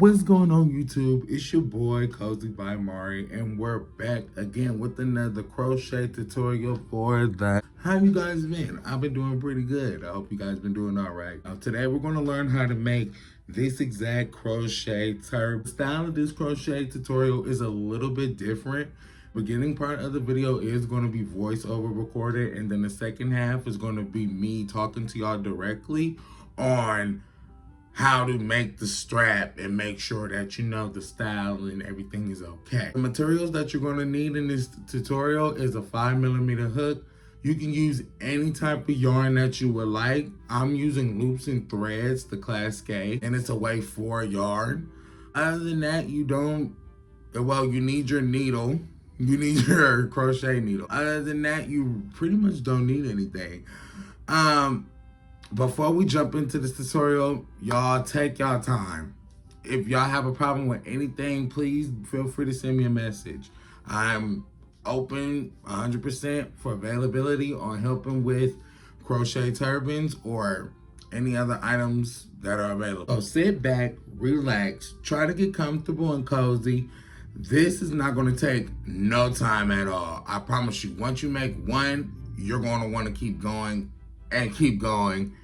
What's going on, YouTube? It's your boy CozybyMaree, and we're back again with another crochet tutorial for the. How you guys been? I've been doing pretty good. I hope you guys been doing all right. Now today we're going to learn how to make this exact crochet turban. The style of this crochet tutorial is a little bit different. Beginning part of the video is going to be voiceover recorded, and then the second half is going to be me talking to y'all directly on how to make the strap and make sure that you know the style and everything is okay. The materials that you're going to need in this tutorial is a 5mm hook. You can use any type of yarn that you would like. I'm using loops and threads, the Class K, and it's a weight 4 yarn. Other than that, you need your needle. You need your crochet needle. Other than that, you pretty much don't need anything. Before we jump into this tutorial, y'all take y'all time. If y'all have a problem with anything, please feel free to send me a message. I'm open 100% for availability on helping with crochet turbans or any other items that are available. So sit back, relax, try to get comfortable and cozy. This is not going to take no time at all. I promise you, once you make one, you're going to want to keep going and keep going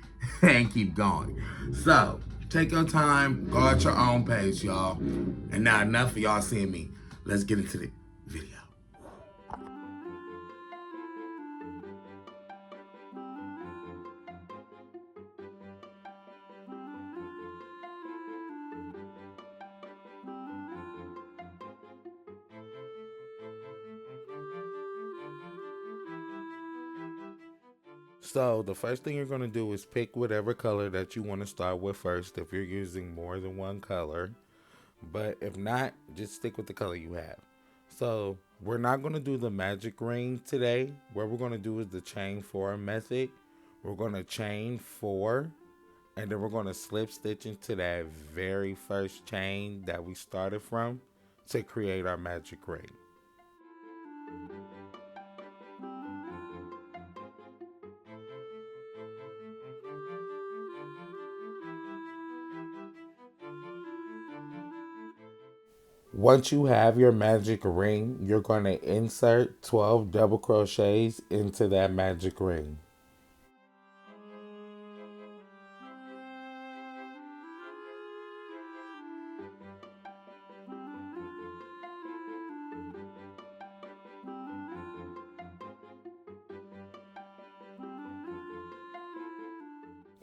and keep going. So take your time, go at your own pace, y'all. And now enough of y'all seeing me. Let's get into the video. So the first thing you're going to do is pick whatever color that you want to start with first if you're using more than one color. But if not, just stick with the color you have. So we're not going to do the magic ring today. What we're going to do is the chain 4 method. We're going to chain 4 and then we're going to slip stitch into that very first chain that we started from to create our magic ring. Once you have your magic ring, you're going to insert 12 double crochets into that magic ring.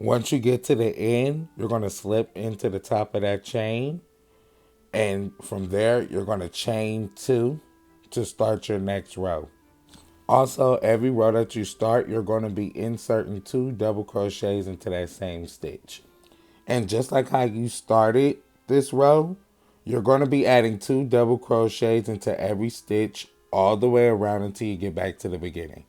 Once you get to the end, you're going to slip into the top of that chain. And from there, you're going to chain 2 to start your next row. Also, every row that you start, you're going to be inserting 2 double crochets into that same stitch. And just like how you started this row, you're going to be adding 2 double crochets into every stitch all the way around until you get back to the beginning.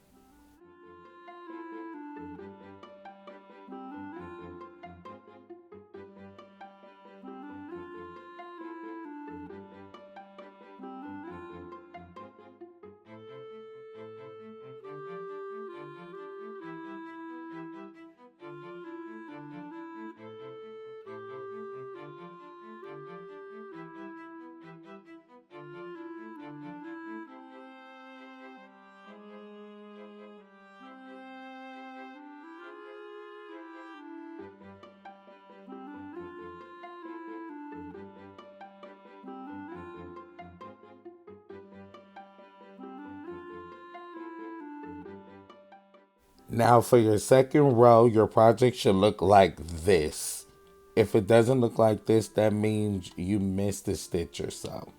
Now for your second row, your project should look like this. If it doesn't look like this, that means you missed a stitch or so.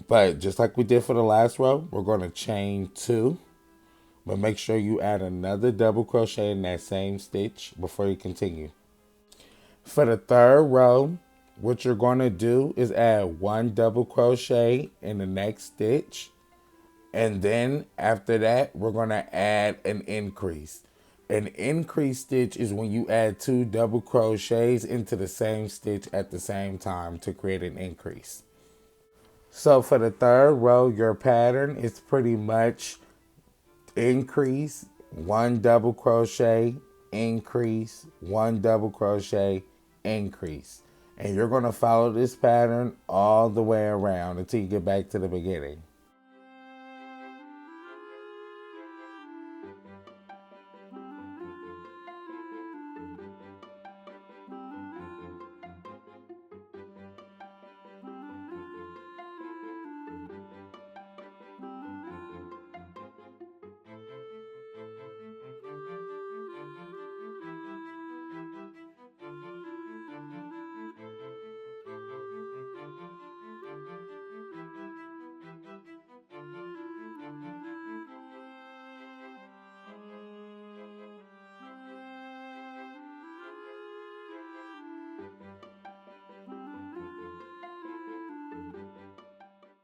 But just like we did for the last row, we're going to chain 2. But make sure you add another double crochet in that same stitch before you continue. For the third row, what you're going to do is add 1 double crochet in the next stitch. And then after that, we're going to add an increase. An increase stitch is when you add 2 double crochets into the same stitch at the same time to create an increase. So for the third row, your pattern is pretty much increase, 1 double crochet, increase, 1 double crochet, increase. And you're going to follow this pattern all the way around until you get back to the beginning.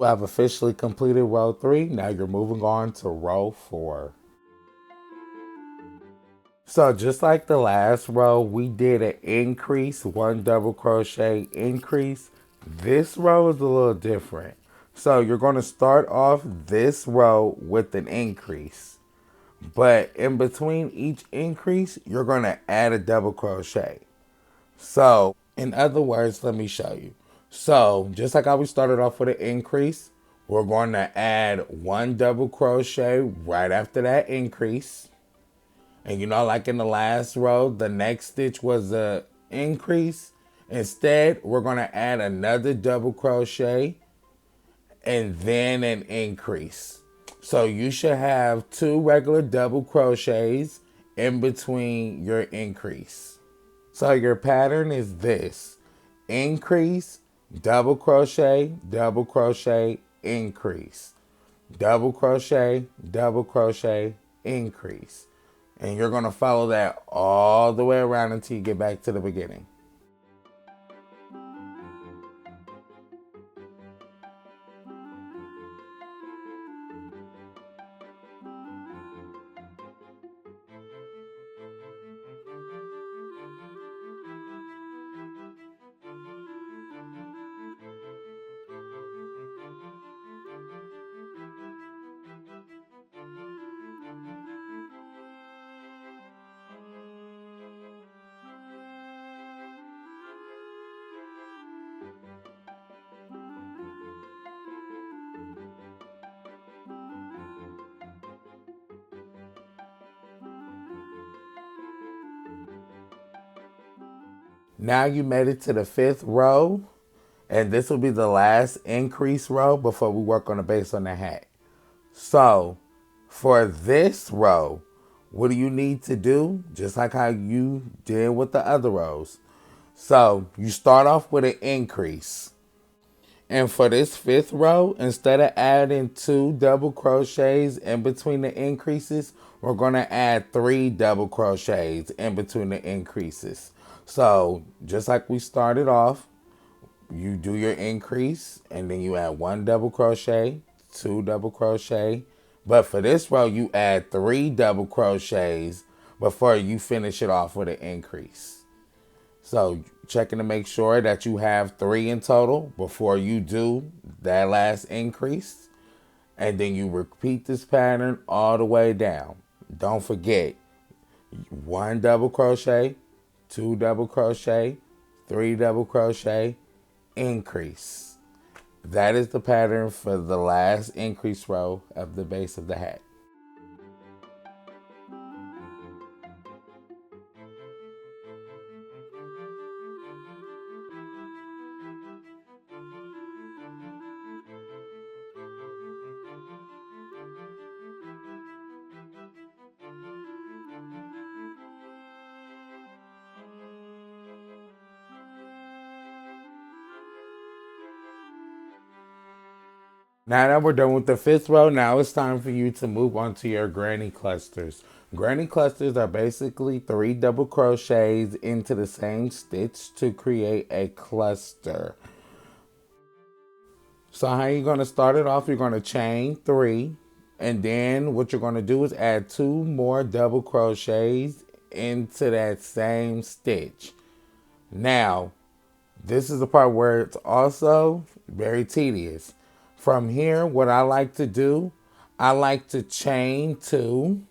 You have officially completed row 3. Now you're moving on to row 4. So just like the last row, we did an increase, 1 double crochet increase. This row is a little different. So you're going to start off this row with an increase. But in between each increase, you're going to add a double crochet. So in other words, let me show you. So just like how we started off with an increase, we're going to add 1 double crochet right after that increase. And you know, like in the last row, the next stitch was a increase. Instead, we're going to add another double crochet and then an increase. So you should have 2 regular double crochets in between your increase. So your pattern is this: increase, double crochet, increase, double crochet, increase. And you're going to follow that all the way around until you get back to the beginning. Now you made it to the 5th row, and this will be the last increase row before we work on the base on the hat. So for this row, what do you need to do? Just like how you did with the other rows. So you start off with an increase. And for this 5th row, instead of adding 2 double crochets in between the increases, we're going to add 3 double crochets in between the increases. So just like we started off, you do your increase and then you add 1 double crochet, 2 double crochet. But for this row, you add 3 double crochets before you finish it off with an increase. So checking to make sure that you have 3 in total before you do that last increase. And then you repeat this pattern all the way down. Don't forget, 1 double crochet, 2 double crochet, 3 double crochet, increase. That is the pattern for the last increase row of the base of the hat. Now that we're done with the 5th row, now it's time for you to move on to your granny clusters. Granny clusters are basically 3 double crochets into the same stitch to create a cluster. So how you're going to start it off, you're going to chain 3. And then what you're going to do is add 2 more double crochets into that same stitch. Now, this is the part where it's also very tedious. From here, what I like to do, I like to chain 2.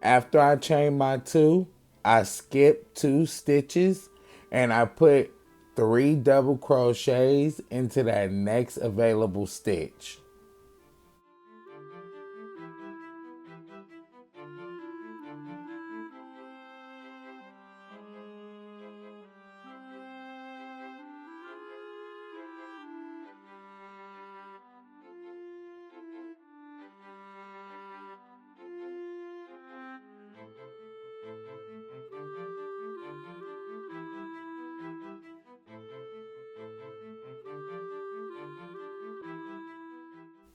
After I chain my two, I skip 2 stitches and I put 3 double crochets into that next available stitch.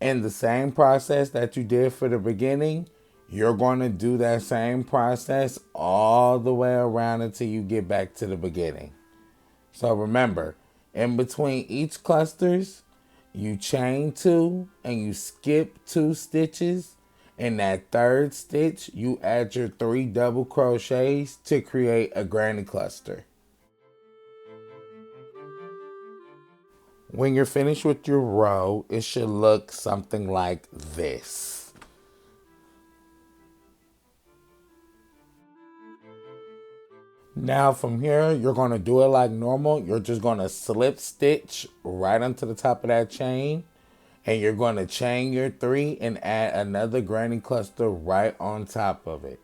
In the same process that you did for the beginning, you're going to do that same process all the way around until you get back to the beginning. So remember, in between each clusters, you chain two and you skip 2 stitches. In that third stitch, you add your 3 double crochets to create a granny cluster. When you're finished with your row, it should look something like this. Now from here, you're going to do it like normal. You're just going to slip stitch right onto the top of that chain. And you're going to chain your 3 and add another granny cluster right on top of it.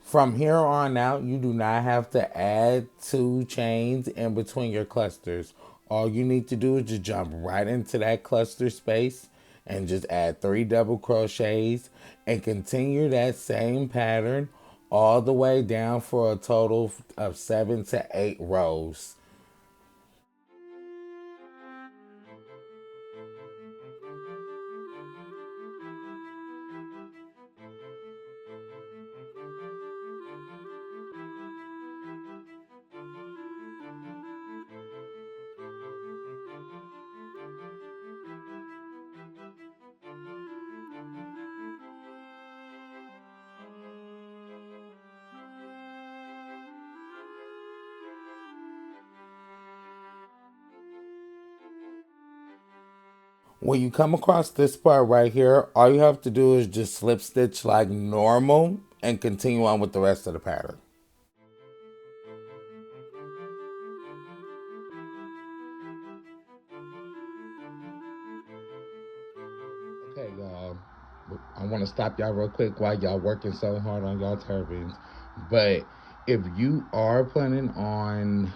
From here on out, you do not have to add 2 chains in between your clusters. All you need to do is just jump right into that cluster space and just add 3 double crochets and continue that same pattern all the way down for a total of 7 to 8 rows. When you come across this part right here, all you have to do is just slip stitch like normal and continue on with the rest of the pattern. Okay, y'all. I want to stop y'all real quick while y'all working so hard on y'all turbans. But if you are planning on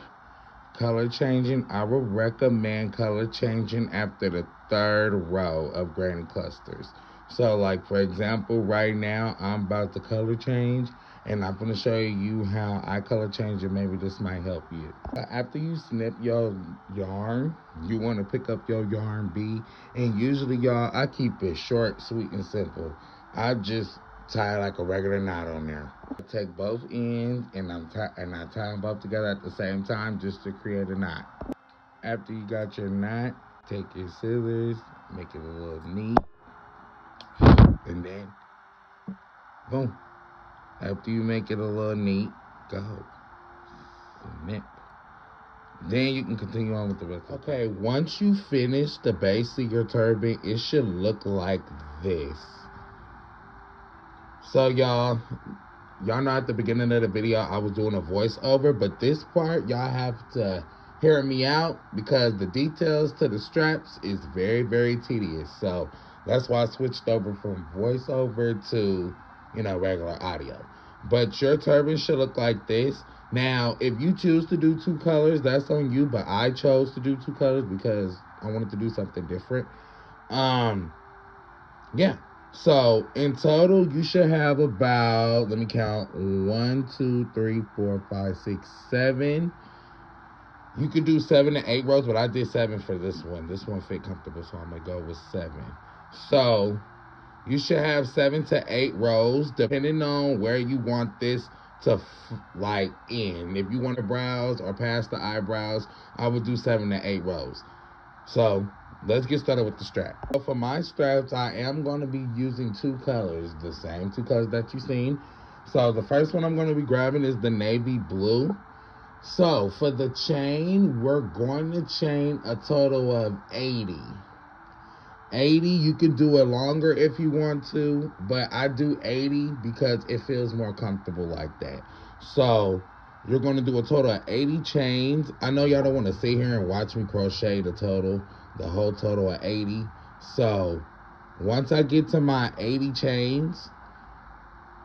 color changing, I would recommend color changing after the third row of granny clusters. So like for example, right now I'm about to color change and I'm going to show you how I color change and maybe this might help you. After you snip your yarn, you want to pick up your yarn B, and usually y'all, I keep it short, sweet, and simple. I just tie like a regular knot on there. I take both ends and I tie them both together at the same time just to create a knot. After you got your knot, take your scissors, make it a little neat, and then boom. After you make it a little neat, go snip. Then you can continue on with the rest. Okay, once you finish the base of your turban, it should look like this. So y'all know at the beginning of the video I was doing a voiceover, but this part y'all have to hear me out because the details to the straps is very, very tedious. So that's why I switched over from voiceover to, regular audio. But your turban should look like this. Now, if you choose to do 2 colors, that's on you, but I chose to do 2 colors because I wanted to do something different. Yeah. So in total, you should have about, let me count, 1, 2, 3, 4, 5, 6, 7. You could do 7 to 8 rows, but I did 7 for this one. This one fit comfortable, so I'm gonna go with 7. So you should have 7 to 8 rows, depending on where you want this to end. If you want to brows or past the eyebrows, I would do 7 to 8 rows. So let's get started with the strap. So for my straps, I am going to be using 2 colors, the same 2 colors that you've seen. So the first one I'm going to be grabbing is the navy blue. So for the chain, we're going to chain a total of 80. 80, you can do it longer if you want to, but I do 80 because it feels more comfortable like that. So you're going to do a total of 80 chains. I know y'all don't want to sit here and watch me crochet the whole total of 80. So once I get to my 80 chains,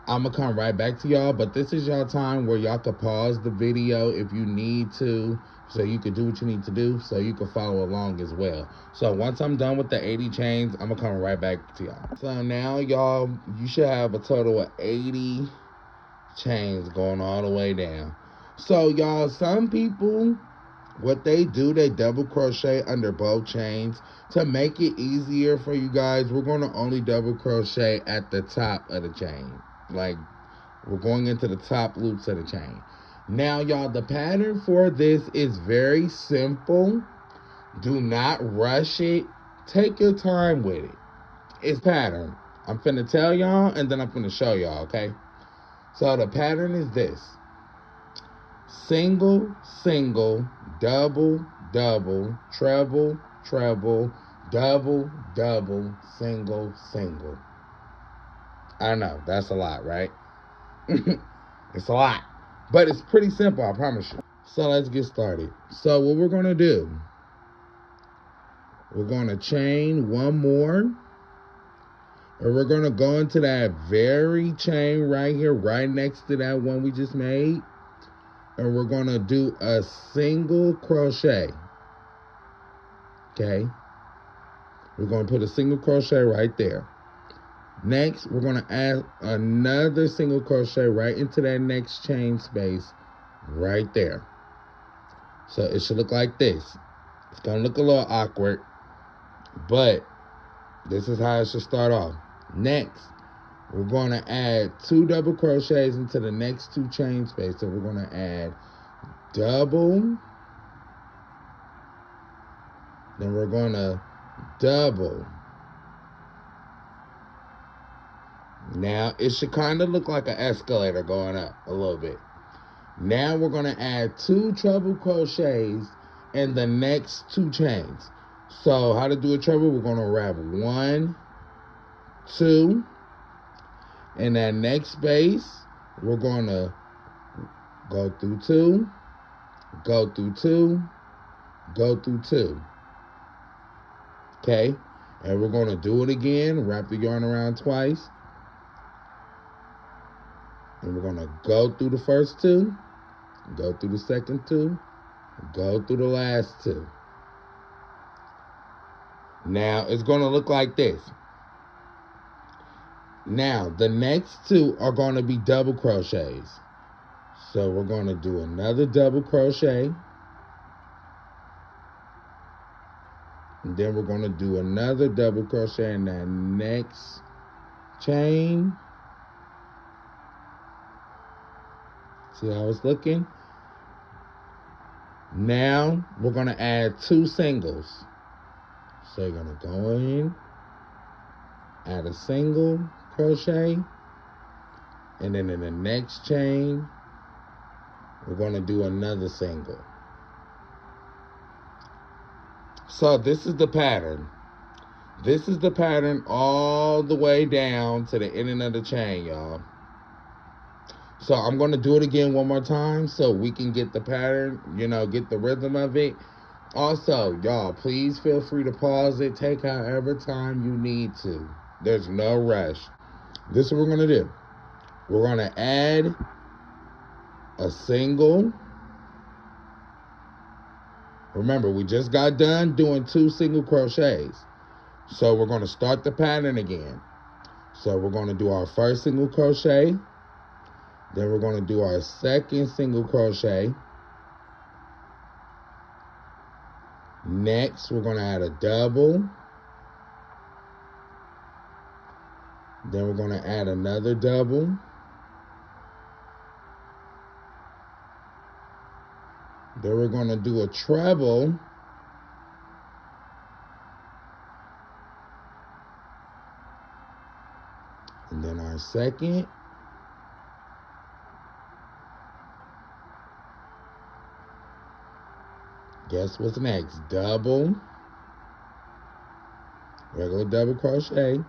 I'm going to come right back to y'all, but this is y'all time where y'all could pause the video if you need to, so you could do what you need to do, so you can follow along as well. So once I'm done with the 80 chains, I'm going to come right back to y'all. So now, y'all, you should have a total of 80 chains going all the way down. So, y'all, some people, what they do, they double crochet under both chains. To make it easier for you guys, we're going to only double crochet at the top of the chain. Like, we're going into the top loops of the chain. Now, y'all, the pattern for this is very simple. Do not rush it. Take your time with it. It's pattern. I'm finna tell y'all, and then I'm finna show y'all, okay? So the pattern is this. Single, single, double, double, treble, treble, double, double, single, single. I know, that's a lot, right? It's a lot. But it's pretty simple, I promise you. So let's get started. So what we're going to do, we're going to chain one more. And we're going to go into that very chain right here, right next to that one we just made. And we're going to do a single crochet. Okay? We're going to put a single crochet right there. Next, we're going to add another single crochet right into that next chain space right there. So it should look like this. It's going to look a little awkward, but this is how it should start off. Next, we're going to add 2 double crochets into the next 2 chain spaces. So we're going to add double, then we're going to double. Now, it should kind of look like an escalator going up a little bit. Now, we're going to add 2 treble crochets in the next 2 chains. So, how to do a treble? We're going to wrap 1, 2. In that next space, we're going to go through 2, go through 2, go through 2. Okay? And we're going to do it again. Wrap the yarn around twice. And we're going to go through the first 2, go through the second 2, go through the last 2. Now, it's going to look like this. Now, the next 2 are going to be double crochets. So, we're going to do another double crochet. And then we're going to do another double crochet in that next chain. See how it's looking? Now, we're going to add 2 singles. So you're going to go in, add a single crochet, and then in the next chain, we're going to do another single. So this is the pattern. This is the pattern all the way down to the ending of the chain, y'all. So I'm going to do it again one more time so we can get the pattern, get the rhythm of it. Also, y'all, please feel free to pause it. Take however time you need to. There's no rush. This is what we're going to do. We're going to add a single. Remember, we just got done doing 2 single crochets. So we're going to start the pattern again. So we're going to do our first single crochet. Then we're going to do our second single crochet. Next, we're going to add a double. Then we're going to add another double. Then we're going to do a treble. And then our second. Guess what's next? Double. Regular double crochet.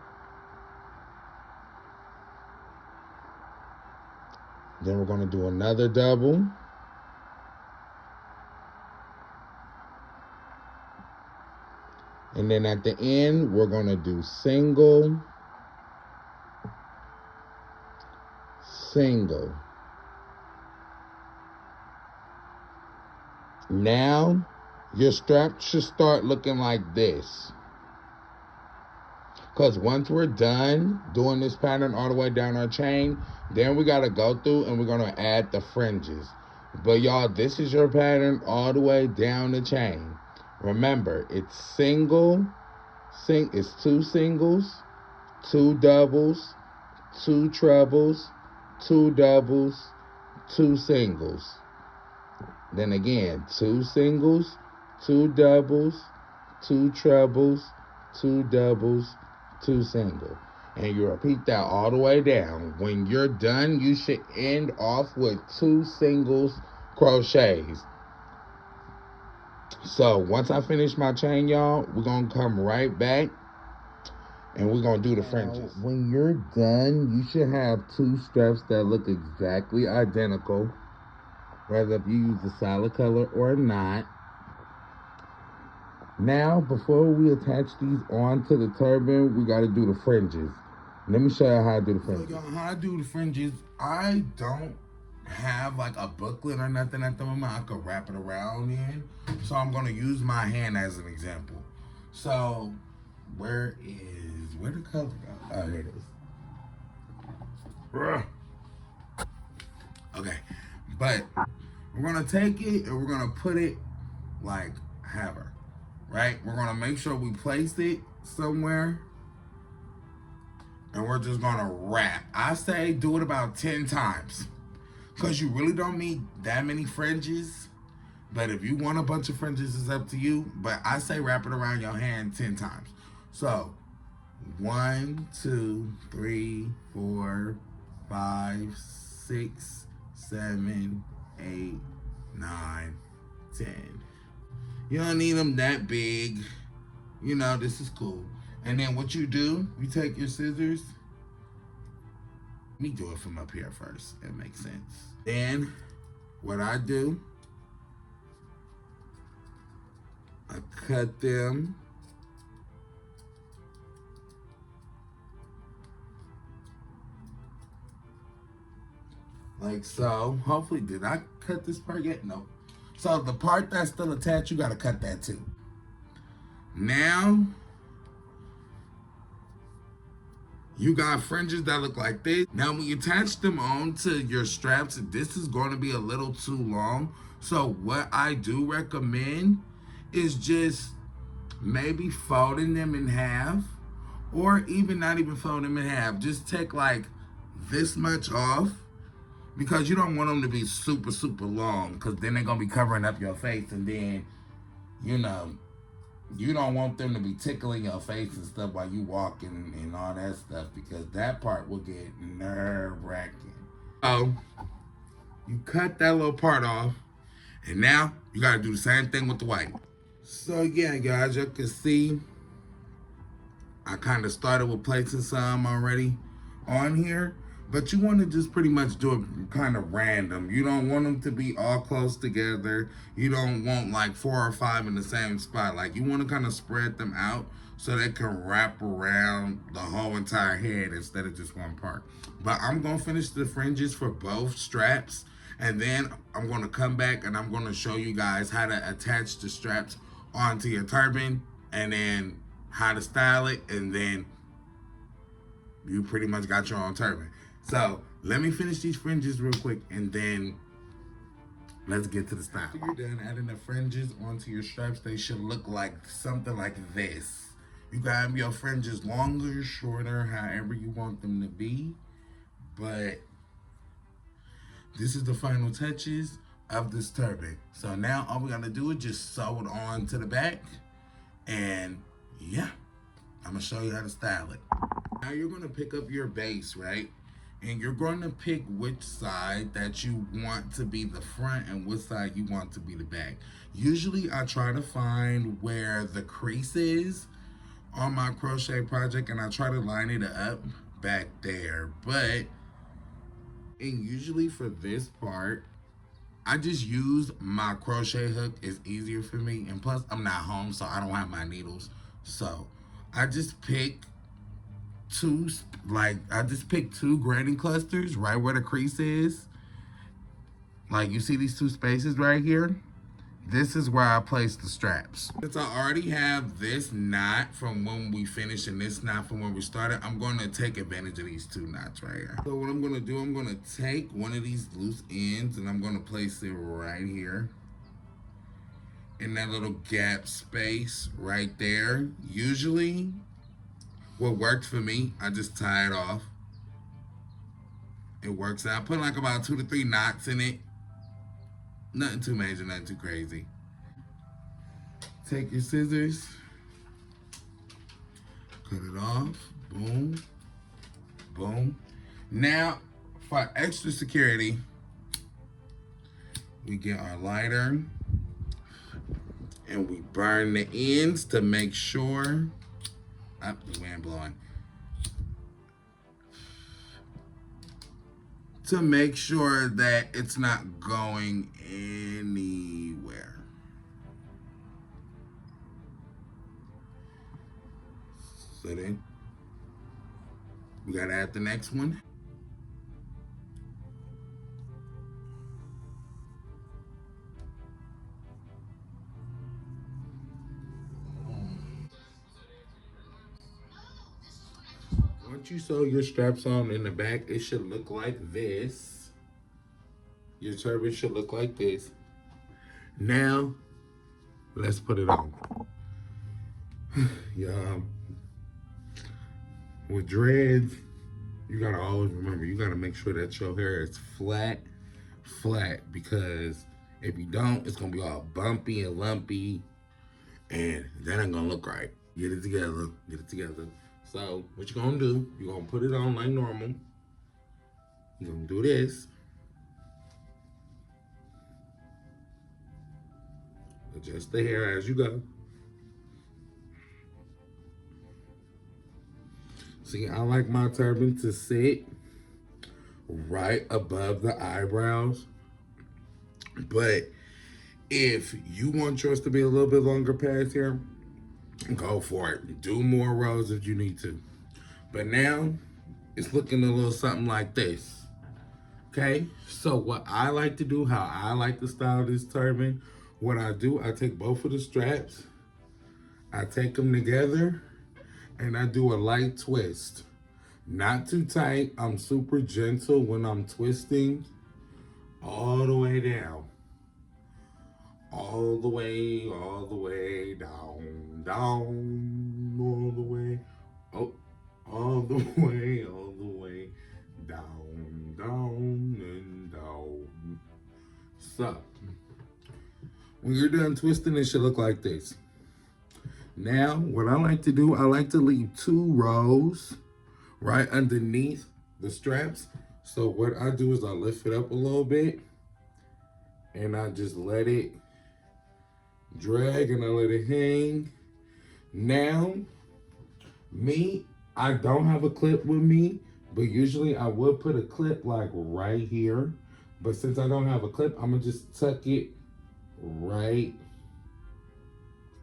Then we're going to do another double. And then at the end, we're going to do single, single. Now, your strap should start looking like this. Because once we're done doing this pattern all the way down our chain, then we got to go through and we're going to add the fringes. But y'all, this is your pattern all the way down the chain. Remember, it's single, it's 2 singles, 2 doubles, 2 trebles, 2 doubles, 2 singles. Then again, 2 singles, 2 doubles, 2 trebles, 2 doubles, 2 singles. And you repeat that all the way down. When you're done, you should end off with 2 singles crochets. So once I finish my chain, y'all, we're going to come right back and we're going to do the fringes. When you're done, you should have 2 straps that look exactly identical, whether if you use a solid color or not. Now, before we attach these onto the turban, we got to do the fringes. Let me show you how I do the fringes. So, y'all, how I do the fringes, I don't have like a booklet or nothing at the moment I could wrap it around in. So I'm going to use my hand as an example. So, where the color go? Oh, here it is. Okay, but we're going to take it and we're going to put it like hammer. Right? We're going to make sure we place it somewhere. And we're just going to wrap. I say do it about 10 times. Because you really don't need that many fringes. But if you want a bunch of fringes, it's up to you. But I say wrap it around your hand 10 times. So, 1, 2, 3, 4, 5, 6, 7, 8, 9, 10. You don't need them that big. You know, this is cool. And then what you do, you take your scissors. Let me do it from up here first. It makes sense. Then what I do, I cut them. Like so. Hopefully, did I cut this part yet? No. So the part that's still attached, you gotta cut that too. Now, you got fringes that look like this. Now, when you attach them onto your straps, this is going to be a little too long. So what I do recommend is just maybe folding them in half, or even not even folding them in half. Just take like this much off, because you don't want them to be super, super long, because then they're going to be covering up your face, and then, you know, you don't want them to be tickling your face and stuff while you walk and all that stuff, because that part will get nerve-wracking. So, you cut that little part off, and now you got to do the same thing with the white. So, yeah, guys, you can see I kind of started with placing some already on here. But you want to just pretty much do it kind of random. You don't want them to be all close together. You don't want like 4 or 5 in the same spot. Like, you want to kind of spread them out so they can wrap around the whole entire head instead of just one part. But I'm going to finish the fringes for both straps. And then I'm going to come back and I'm going to show you guys how to attach the straps onto your turban. And then how to style it. And then you pretty much got your own turban. So, let me finish these fringes real quick, and then let's get to the style. After you're done adding the fringes onto your straps, they should look like something like this. You can have your fringes longer, shorter, however you want them to be. But this is the final touches of this turban. So now all we gotta do is just sew it on to the back. And yeah, I'm gonna show you how to style it. Now you're gonna pick up your base, right? And you're going to pick which side that you want to be the front and which side you want to be the back. Usually I try to find where the crease is on my crochet project and I try to line it up back there. But, and usually for this part, I just use my crochet hook. It's easier for me. And plus I'm not home, so I don't have my needles. So I just pick I just picked two grading clusters right where the crease is. Like, you see these two spaces right here? This is where I place the straps. Since I already have this knot from when we finished and this knot from when we started, I'm going to take advantage of these two knots right here. So what I'm going to do, I'm going to take one of these loose ends and I'm going to place it right here in that little gap space right there. Usually, what works for me, I just tie it off. It works out. Put like about 2 to 3 knots in it. Nothing too major, nothing too crazy. Take your scissors, cut it off, boom, boom. Now, for extra security, we get our lighter and we burn the ends to make sure, the wind blowing. To make sure that it's not going anywhere. So then, we gotta add the next one. Once you sew your straps on in the back, it should look like this. Your turban should look like this. Now, let's put it on. Yeah. With dreads, you gotta always remember, you gotta make sure that your hair is flat, because if you don't, it's gonna be all bumpy and lumpy, and that ain't gonna look right. Get it together, get it together. So what you're gonna do, you're gonna put it on like normal. You're gonna do this. Adjust the hair as you go. See, I like my turban to sit right above the eyebrows. But if you want yours to be a little bit longer past here, go for it. Do more rows if you need to. But now, it's looking a little something like this. Okay? So what I like to do, how I like to style this turban, what I do, I take both of the straps, I take them together, and I do a light twist. Not too tight. I'm super gentle when I'm twisting. All the way down. All the way down, all the way, oh, all the way, down, and down. So, when you're done twisting, it should look like this. Now, what I like to do, I like to leave 2 rows right underneath the straps. So what I do is I lift it up a little bit and I just let it drag and I let it hang. Now, I don't have a clip with me, but usually I would put a clip like right here. But since I don't have a clip, I'm gonna just tuck it right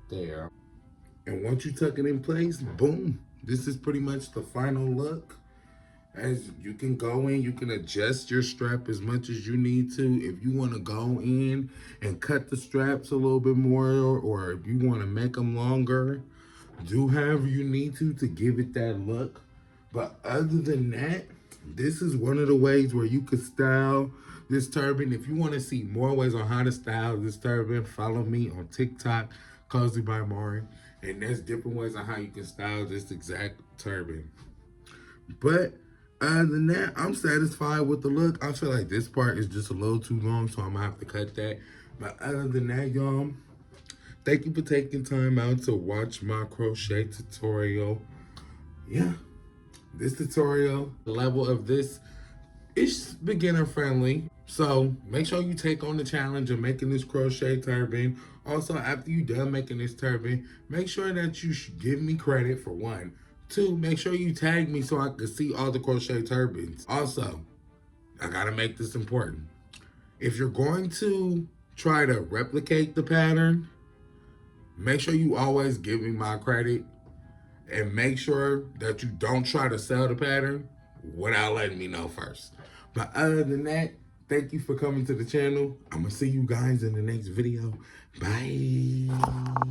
there. And once you tuck it in place, boom, this is pretty much the final look. As you can go in, you can adjust your strap as much as you need to. If you want to go in and cut the straps a little bit more, or if you want to make them longer, do however you need to give it that look. But other than that, this is one of the ways where you could style this turban. If you want to see more ways on how to style this turban, follow me on TikTok, CozybyMaree. And there's different ways on how you can style this exact turban. But other than that, I'm satisfied with the look. I feel like this part is just a little too long, so I'm gonna have to cut that. But other than that, y'all, thank you for taking time out to watch my crochet tutorial. Yeah, This tutorial level of this is beginner friendly. So make sure you take on the challenge of making this crochet turban. Also, after you're done making this turban, make sure that you give me credit for one. Two, make sure you tag me so I can see all the crochet turbans. Also, I gotta make this important. If you're going to try to replicate the pattern, make sure you always give me my credit, and make sure that you don't try to sell the pattern without letting me know first. But other than that, thank you for coming to the channel. I'm gonna see you guys in the next video. Bye.